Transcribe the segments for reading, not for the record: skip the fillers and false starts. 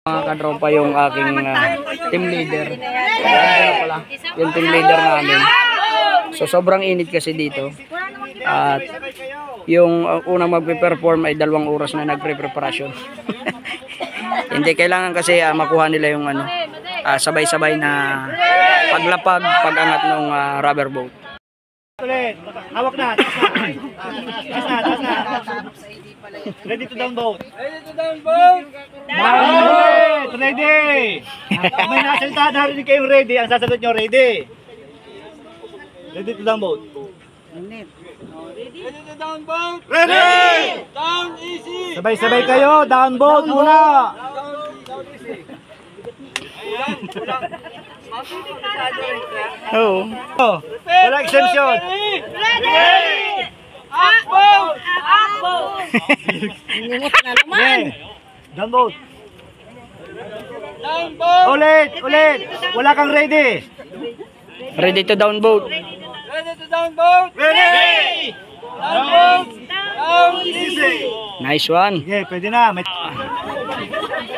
Mga kadropa yung aking team leader. Ano pala, yung team leader namin. So sobrang init kasi dito. At yung unang magpe-perform ay 2 oras na nagpre-preparasyon. Hindi kailangan kasi makuha nila yung sabay-sabay na paglapag, pag-angat ng rubber boat. Ulit, hawak na, taas na. Ready to down boat. Ready to down boat. Ready. May nasalita, narinig kayong ready. Ang sasagot nyo, ready. Ready to down boat. Ready to down boat. Ready. Down easy. Sabay-sabay kayo, down boat muna. Down easy. Oo. Wala exemption. Ready! Up boat! Up boat! Init na naman. Down boat. Down boat. Ulit. Wala kang ready. Ready to down boat. Ready to down boat. Ready. Down boat. Down easy. Nice one. Okay, pwede na.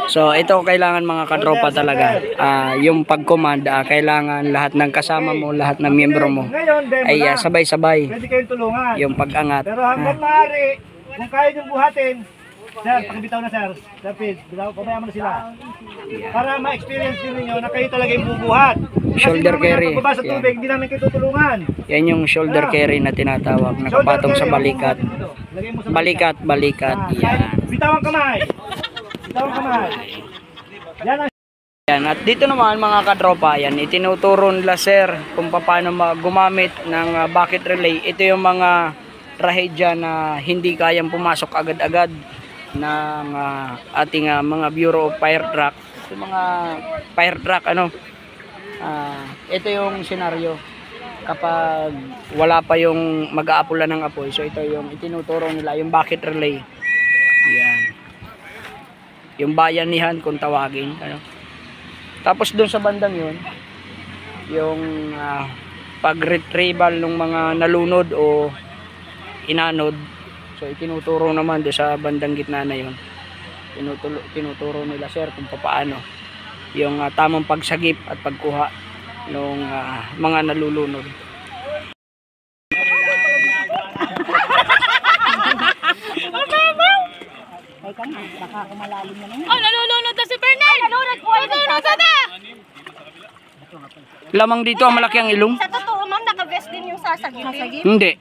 So ito kailangan mga katropa talaga. Yung pag-command, kailangan lahat ng kasama mo, lahat ng miyembro mo ay sabay-sabay. Pwede kayong tulungan. Yung pag-angat. Pero hanggang maaari, kung kaya nyo buhatin, sir, pakibitaw na sir. David, pabaya mo na sila. Para ma-experience din ninyo na kayo talaga yung bubuhat. Shoulder carry. Kasi sa tubig, hindi namin kayo tutulungan. Yan yung shoulder carry na tinatawag, nakapatong sa balikat. Balikat. Yan. Bitawan kamay. Yan. At dito naman mga kadropa, yan, itinuturo nila sir kung paano gumamit ng bucket relay. Ito yung mga trahedya na hindi kayang pumasok agad-agad ng ating mga Bureau of Fire Truck. Yung mga fire truck, ito yung senaryo kapag wala pa yung mag-aapula ng apoy. So ito yung itinuturo nila, yung bucket relay. Yan. Yung bayanihan kung tawagin. Tapos doon sa bandang yun, yung pag-retrieval ng mga nalunod o inanod. So itinuturo naman doon sa bandang gitna na yun. Tinuturo nila sir kung paano yung tamang pagsagip at pagkuha ng mga nalulunod. Nalulunod na si Bernal! Nalulunod na! Lamang dito ang malaki ang ilong? Sa totoo, ma'am, naka-vest din yung sasagip. Hindi.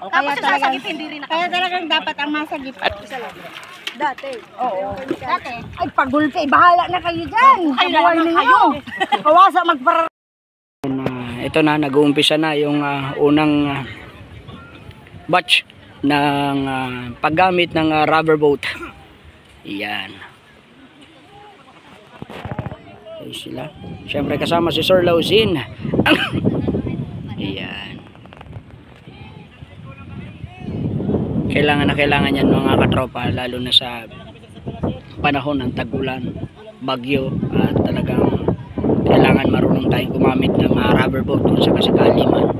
Tapos yung sasagip, hindi rin naka-vest. Kaya talagang dapat ang masagip. Dati. Oo. Dati. Ay, pagulpi. Bahala na kayo dyan. Ay, buhay ninyo. Kawasa magpara... Ito na, nag-uumpisa na yung unang batch ng paggamit ng rubber boat. Yan. Ay sila. Siyempre kasama si Sir Lausin. Yan. Kailangan yan mga katropa, lalo na sa panahon ng tag-ulan, bagyo, at talagang kailangan marunong tayong gumamit ng rubber boat kung sakasakali man.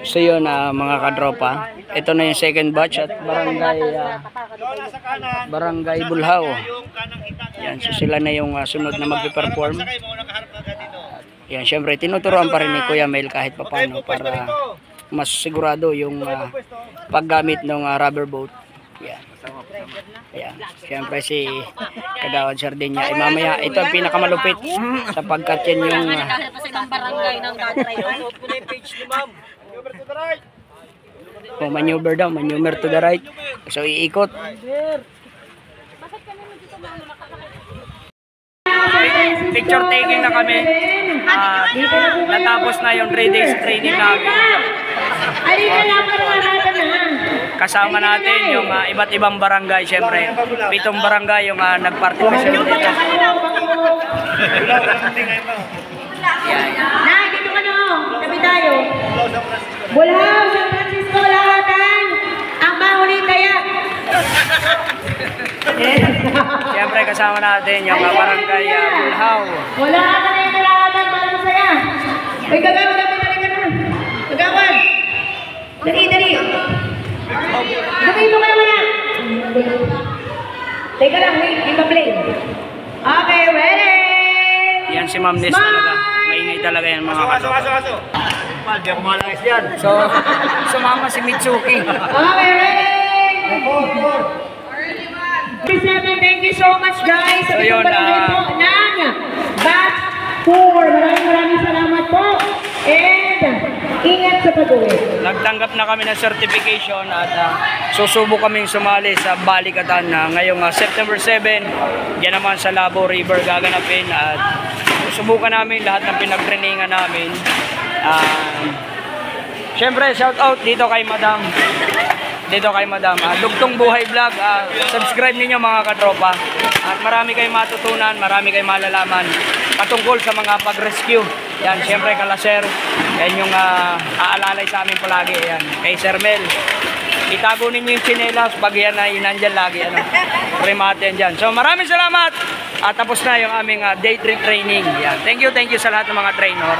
So yun mga katropa, ito na yung second batch at barangay Bulhao. Yan, so sila na yung sunod na magpe-perform. Yan, syempre tinuturuan pa rin ni Kuya Mel kahit papano para mas sigurado yung paggamit ng rubber boat. Yan. Ayan. Siyempre si Kagawad Sardinia. Mamaya ito ang pinakamalupit sapagkat yan yung barangay ng Dadray. maneuver daw, maneuver to the right. So iikot. Picture taking na kami. Natapos na yung 3 days training namin. Kasama natin yung iba't ibang barangay, syempre. 7 barangay yung nag-participate dito. Dito ka no. Tabi tayo. Bulhao, San Francisco, Lahatan. Ang mahuli kaya. Siyempre kasama natin yung barangay Bulhao. Wala ka na yung Lahatan. Malang saya. Ay, Kagawad, dali ka na. Kagawad. Dali. Dali mo ka naman na. Teka lang, wait, di ba play? Okay, ready? Yan si Ma'am Ness talaga. Maingay talaga yan mga katropa. Hindi ako malangis yan. So, sumama si Mitsuki. Okay, ready? Thank you so much guys sa So, yun, pagpapalagay po ng batch 4. Maraming salamat po. And ingat sa pag-uwi. Nagtanggap na kami ng certification at susubok kaming sumali sa balikatan na ngayong September 7. Yan naman sa Labo River gaganapin at susubukan namin lahat ng pinag-trainingan namin. Siyempre, shout out dito kay Madam. Dugtong Buhay Vlog. Subscribe ninyo mga katropa. At marami kayong matutunan, marami kayong malalaman patungkol sa mga pag-rescue. Yan, siyempre kala Sir. Yan yung aalalay sa amin palagi. Yan, kay Sir Mel. Itago ninyo yung chinelas pag yan ay nandyan lagi. Remate yan dyan. So maraming salamat. At tapos na yung aming day trip training. Yan. Thank you sa lahat ng mga trainer.